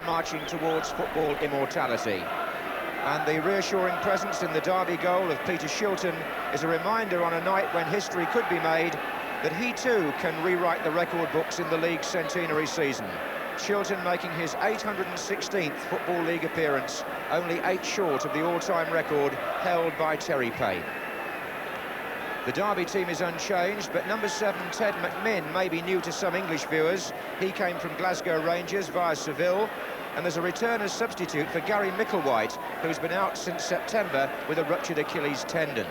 marching towards football immortality. And the reassuring presence in the derby goal of Peter Shilton is a reminder on a night when history could be made that he too can rewrite the record books in the league's centenary season. Shilton making his 816th Football League appearance, only 8 short of the all-time record held by Terry Payne. The Derby team is unchanged, but number 7, Ted McMinn, may be new to some English viewers. He came from Glasgow Rangers via Seville, and there's a return as substitute for Gary Micklewhite, who's been out since September with a ruptured Achilles tendon.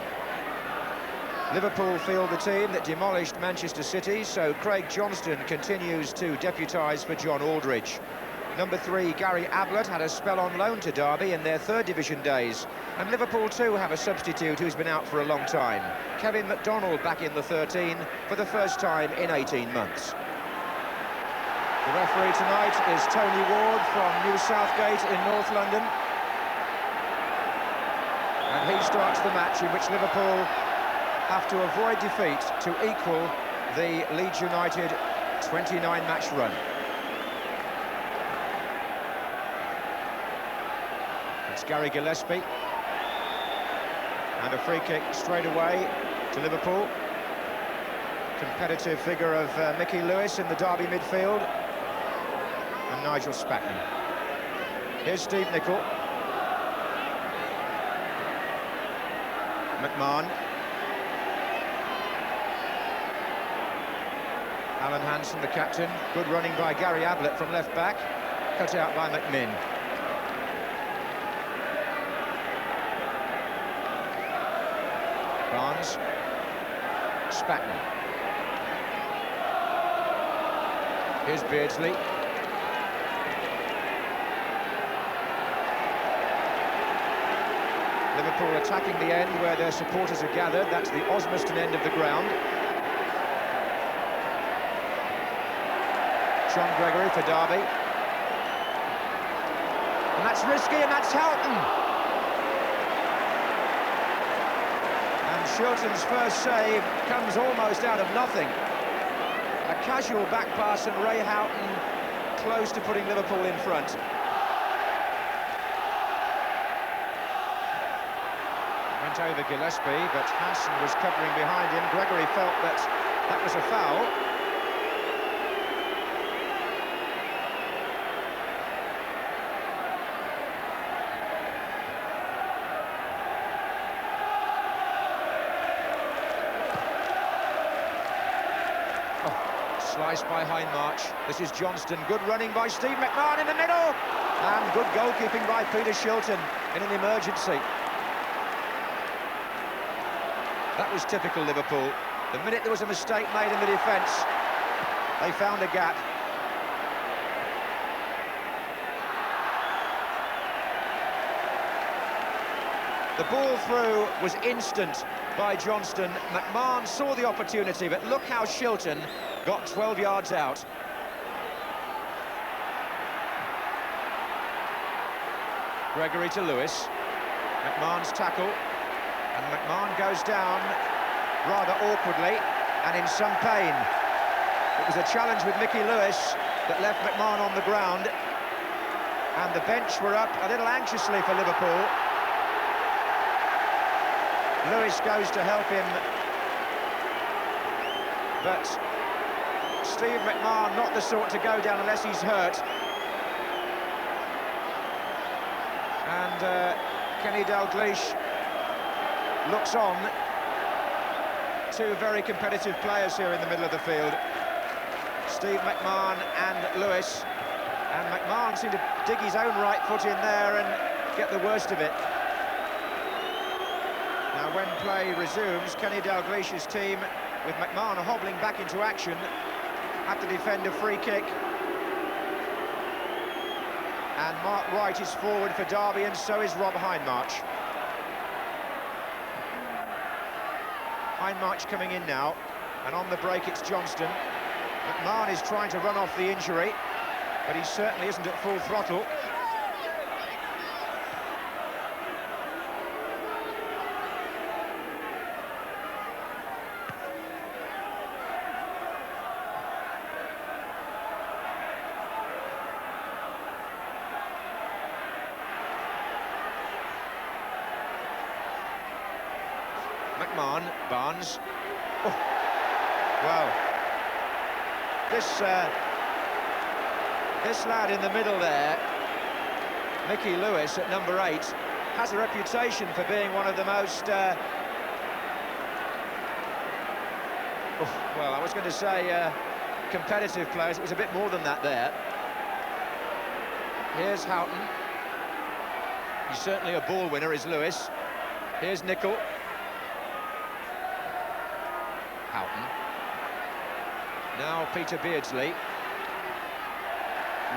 Liverpool field the team that demolished Manchester City, so Craig Johnston continues to deputise for John Aldridge. Number 3, Gary Ablett, had a spell on loan to Derby in their 3rd division days. And Liverpool too have a substitute who's been out for a long time. Kevin McDonald back in the 13 for the first time in 18 months. The referee tonight is Tony Ward from New Southgate in North London. And he starts the match in which Liverpool have to avoid defeat to equal the Leeds United 29-match run. It's Gary Gillespie. And a free kick straight away to Liverpool. Competitive figure of Mickey Lewis in the Derby midfield. And Nigel Spackman. Here's Steve Nicol. McMahon. Alan Hansen, the captain. Good running by Gary Ablett from left back. Cut out by McMinn. Barnes. Spackman. Here's Beardsley. Liverpool attacking the end where their supporters are gathered. That's the Osmaston end of the ground. Sean Gregory for Derby. And that's risky, and that's Houghton. And Shilton's first save comes almost out of nothing. A casual back pass, and Ray Houghton close to putting Liverpool in front. Went over Gillespie, but Hansen was covering behind him. Gregory felt that that was a foul. Sliced by Hindmarch. This is Johnston. Good running by Steve McMahon in the middle. And good goalkeeping by Peter Shilton in an emergency. That was typical Liverpool. The minute there was a mistake made in the defence, they found a gap. The ball through was instant by Johnston. McMahon saw the opportunity, but look how Shilton got 12 yards out. Gregory to Lewis. McMahon's tackle. And McMahon goes down rather awkwardly and in some pain. It was a challenge with Mickey Lewis that left McMahon on the ground. And the bench were up a little anxiously for Liverpool. Lewis goes to help him, but Steve McMahon not the sort to go down unless he's hurt. And Kenny Dalglish looks on. Two very competitive players here in the middle of the field. Steve McMahon and Lewis. And McMahon seemed to dig his own right foot in there and get the worst of it. Now, when play resumes, Kenny Dalglish's team, with McMahon hobbling back into action, have to defend a free kick. And Mark Wright is forward for Derby, and so is Rob Hindmarch. Hindmarch coming in now, and on the break it's Johnston. McMahon is trying to run off the injury, but he certainly isn't at full throttle. McMahon, Barnes. Oh. Well, this lad in the middle there, Mickey Lewis at number 8, has a reputation for being one of the most... well, I was going to say competitive players. It was a bit more than that there. Here's Houghton. He's certainly a ball winner, is Lewis. Here's Nicol. Houghton. Now Peter Beardsley.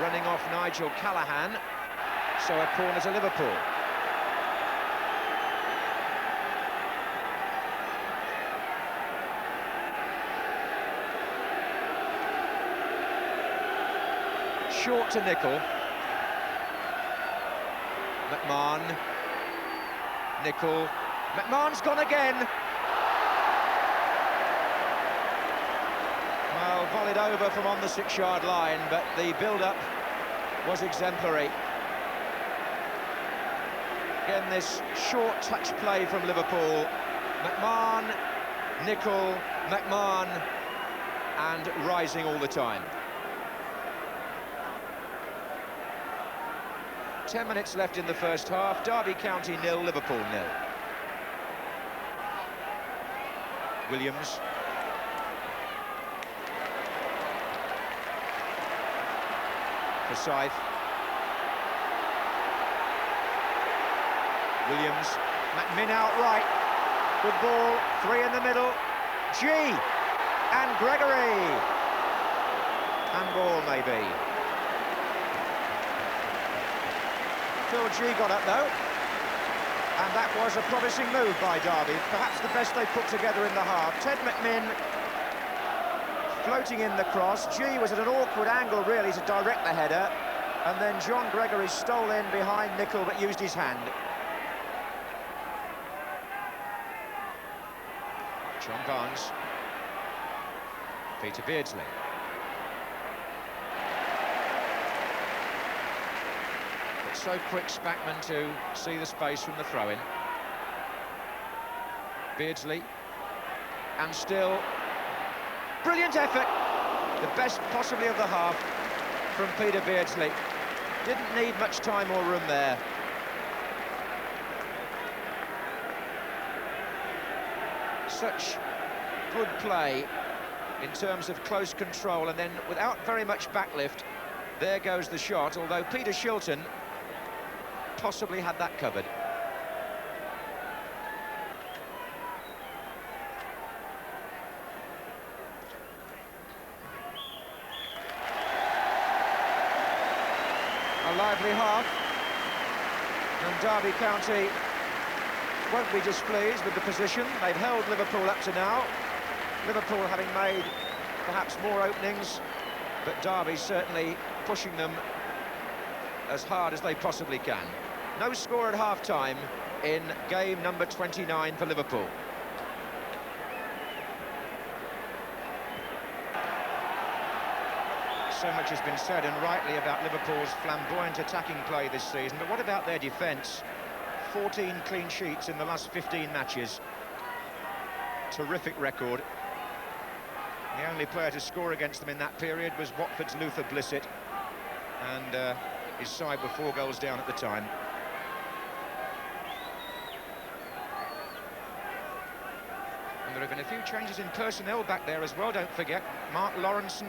Running off Nigel Callaghan. So a corner to Liverpool. Short to Nicol. McMahon. Nicol. McMahon's gone again. Well, volleyed over from on the 6-yard line, but the build-up was exemplary. Again, this short touch play from Liverpool. McMahon, Nicol, McMahon, and rising all the time. 10 minutes left in the first half. Derby County 0, Liverpool 0. Williams. Forsyth. Williams. McMinn outright. Good ball. 3 in the middle. G. And Gregory. Handball, maybe. Phil G got up though, and that was a promising move by Derby, perhaps the best they put together in the half. Ted McMinn floating in the cross. G was at an awkward angle really to direct the header, and then John Gregory stole in behind Nicol but used his hand. John Barnes. Peter Beardsley. So quick, Spackman, to see the space from the throw-in. Beardsley, and still, brilliant effort, the best possibly of the half from Peter Beardsley. Didn't need much time or room there. Such good play in terms of close control, and then without very much backlift, there goes the shot, although Peter Shilton possibly had that covered. A lively half, and Derby County won't be displeased with the position. They've held Liverpool up to now. Liverpool having made perhaps more openings, but Derby certainly pushing them as hard as they possibly can. No score at half-time in game number 29 for Liverpool. So much has been said, and rightly, about Liverpool's flamboyant attacking play this season, but what about their defence? 14 clean sheets in the last 15 matches. Terrific record. The only player to score against them in that period was Watford's Luther Blissett, and his side were 4 goals down at the time. And there have been a few changes in personnel back there as well, don't forget. Mark Lawrenson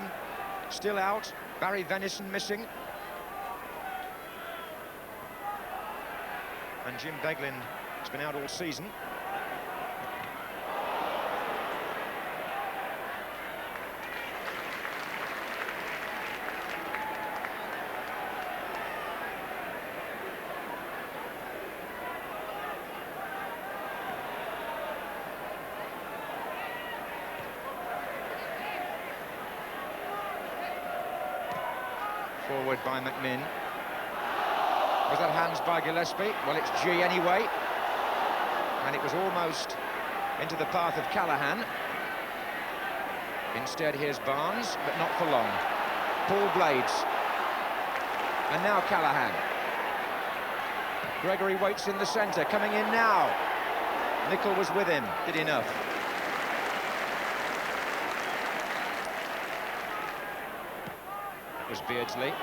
still out, Barry Venison missing. And Jim Beglin has been out all season. Forward by McMinn. Was that hands by Gillespie? Well, it's G anyway. And it was almost into the path of Callaghan. Instead, here's Barnes, but not for long. Paul Blades. And now Callaghan. Gregory waits in the centre, coming in now. Nicol was with him, did enough. That was Beardsley.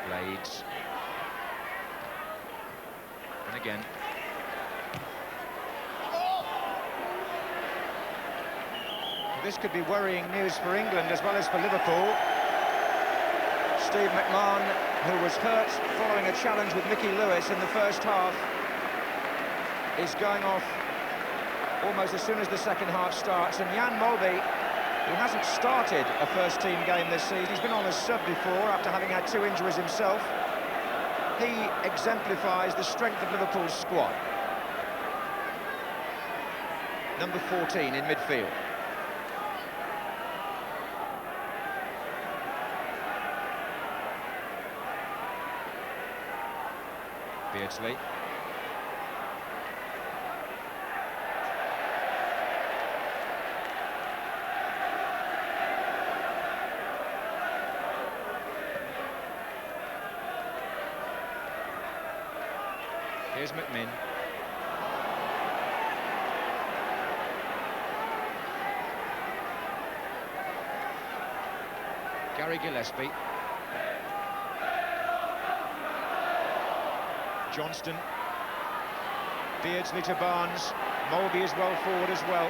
Blades. And again. This could be worrying news for England as well as for Liverpool. Steve McMahon, who was hurt following a challenge with Mickey Lewis in the first half, is going off almost as soon as the second half starts. And Jan Molby, who hasn't started a first-team game this season, he's been on as sub before after having had 2 injuries himself. He exemplifies the strength of Liverpool's squad. Number 14 in midfield. Beardsley. Here's McMinn. Gary Gillespie. Johnston. Beardsley to Barnes. Molby is well forward as well.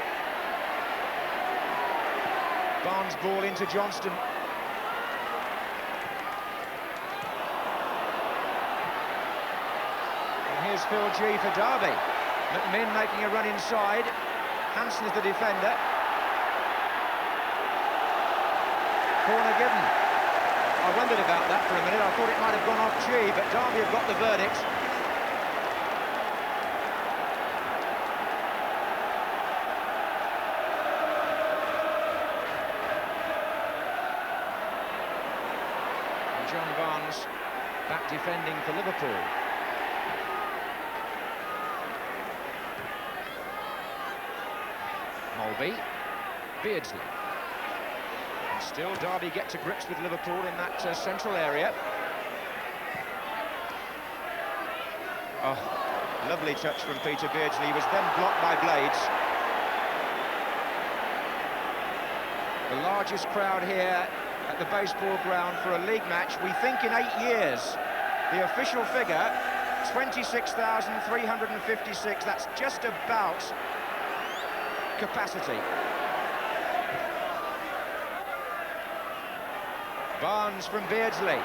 Barnes ball into Johnston. And here's Phil G for Derby. McMinn making a run inside. Hansen is the defender. Corner given. I wondered about that for a minute. I thought it might have gone off G, but Derby have got the verdict. John Barnes back defending for Liverpool. Molby, Beardsley. And still Derby get to grips with Liverpool in that central area. Oh, lovely touch from Peter Beardsley. He was then blocked by Blades. The largest crowd here at the baseball ground for a league match, we think in 8 years. The official figure, 26,356, that's just about capacity. Barnes from Beardsley,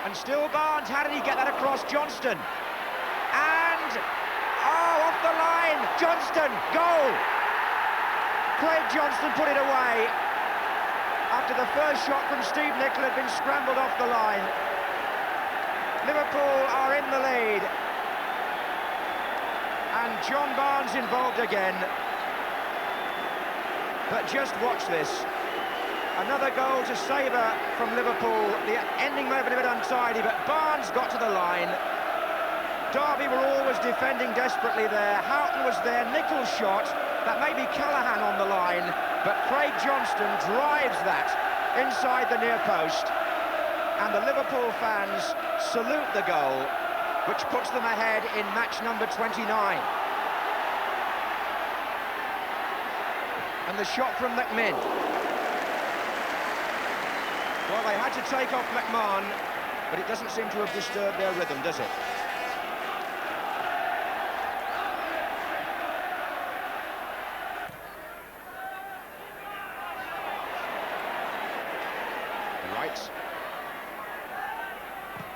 and still Barnes, how did he get that across? Johnston, and, oh, off the line, Johnston, goal! Craig Johnston put it away. After the first shot from Steve Nicol had been scrambled off the line. Liverpool are in the lead. And John Barnes involved again. But just watch this. Another goal to savour from Liverpool. The ending may have been a bit untidy, but Barnes got to the line. Derby were always defending desperately there. Houghton was there, Nicol's shot. That may be Callaghan on the line. But Craig Johnston drives that inside the near post, and the Liverpool fans salute the goal, which puts them ahead in match number 29. And the shot from McMinn. Well, they had to take off McMahon, but it doesn't seem to have disturbed their rhythm, does it?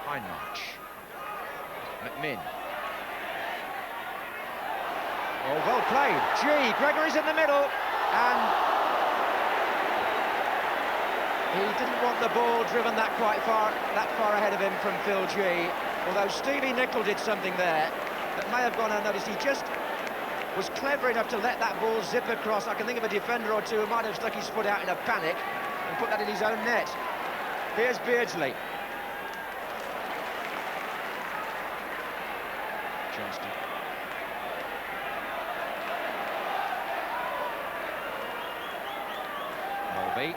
Hindmarch. McMinn. Oh, well played. G. Gregory's in the middle, and he didn't want the ball driven that far ahead of him from Phil G. Although Stevie Nicol did something there that may have gone unnoticed. He just was clever enough to let that ball zip across. I can think of a defender or two who might have stuck his foot out in a panic and put that in his own net. Here's Beardsley. Johnston. Molby.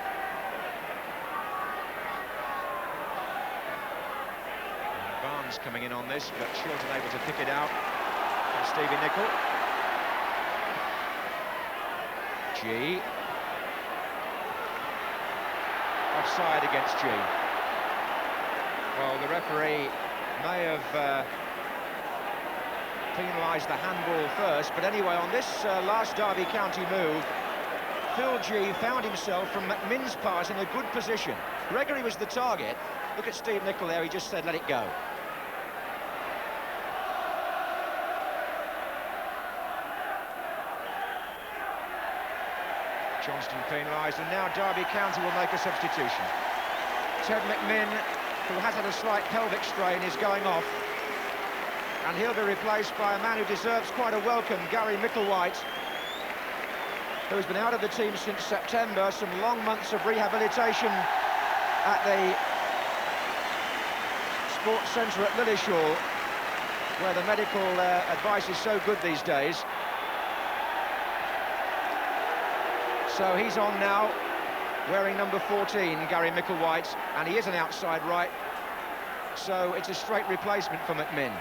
And Barnes coming in on this, but Shilton able to pick it out. And Stevie Nicol. G. Offside against G. Well, the referee may have penalised the handball first, but anyway, on this last Derby County move, Phil G found himself from McMinn's pass in a good position. Gregory was the target. Look at Steve Nicol there, he just said, let it go. Johnston penalised, and now Derby County will make a substitution. Ted McMinn, who has had a slight pelvic strain, is going off. And he'll be replaced by a man who deserves quite a welcome, Gary Micklewhite, who's been out of the team since September, some long months of rehabilitation at the Sports Centre at Lillishall, where the medical advice is so good these days. So he's on now, wearing number 14, Gary Micklewhite, and he is an outside right, so it's a straight replacement for McMinn.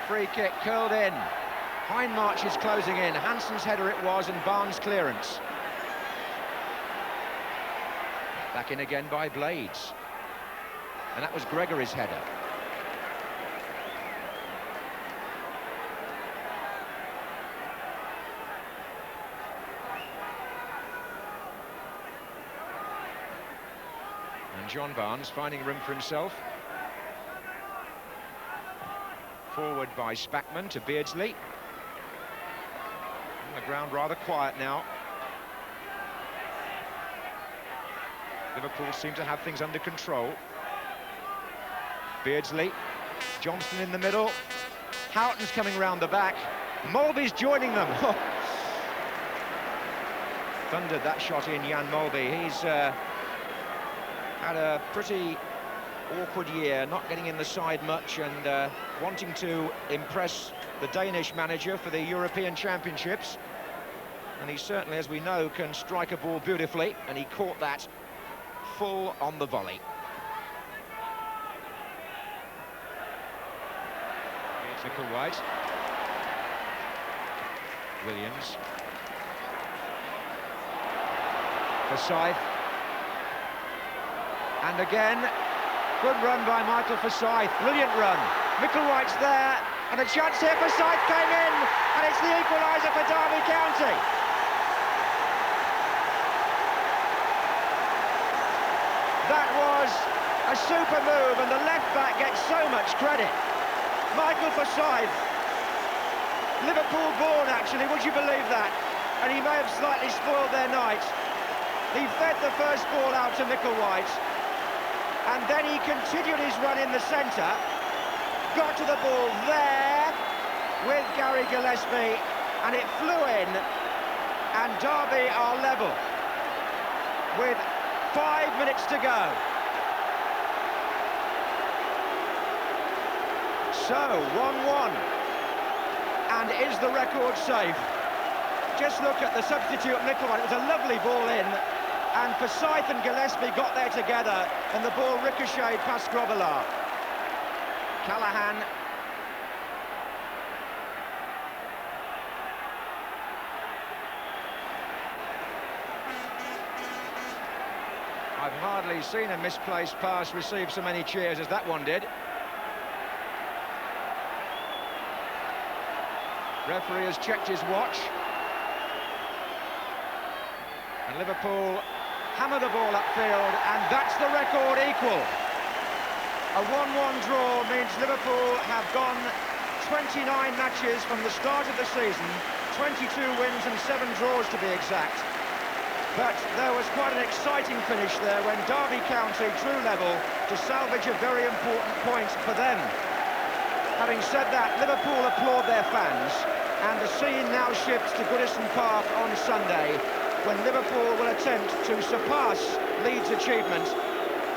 Free kick curled in. Hindmarch is closing in. Hansen's header it was, and Barnes' clearance. Back in again by Blades. And that was Gregory's header. And John Barnes finding room for himself. Forward by Spackman to Beardsley. On the ground rather quiet now. Liverpool seem to have things under control. Beardsley, Johnston in the middle. Houghton's coming round the back. Mulvey's joining them. Thundered that shot in, Jan Mulvey. He's had a pretty awkward year, not getting in the side much, and wanting to impress the Danish manager for the European Championships. And he certainly, as we know, can strike a ball beautifully, and he caught that full on the volley. Here's Micklewhite. Williams. Forsyth. And again, good run by Michael Forsyth, brilliant run. Micklewhite's there, and a chance here. Forsyth came in, and it's the equaliser for Derby County. That was a super move, and the left-back gets so much credit. Michael Forsyth, Liverpool-born actually, would you believe that? And he may have slightly spoiled their night. He fed the first ball out to Micklewhite, and then he continued his run in the centre, got to the ball there with Gary Gillespie, and it flew in, and Derby are level with 5 minutes to go. So, 1-1, and is the record safe? Just look at the substitute Micklewhite. It was a lovely ball in, and Forsyth and Gillespie got there together, and the ball ricocheted past Grobbelaar. Callahan. I've hardly seen a misplaced pass receive so many cheers as that one did. Referee has checked his watch. And Liverpool hammer the ball upfield, and that's the record equal. A 1-1 draw means Liverpool have gone 29 matches from the start of the season, 22 wins and 7 draws to be exact. But there was quite an exciting finish there when Derby County drew level to salvage a very important point for them. Having said that, Liverpool applaud their fans, and the scene now shifts to Goodison Park on Sunday, when Liverpool will attempt to surpass Leeds' achievement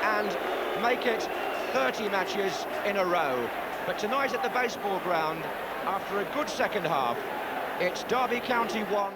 and make it 30 matches in a row. But tonight at the baseball ground, after a good second half, it's Derby County 1.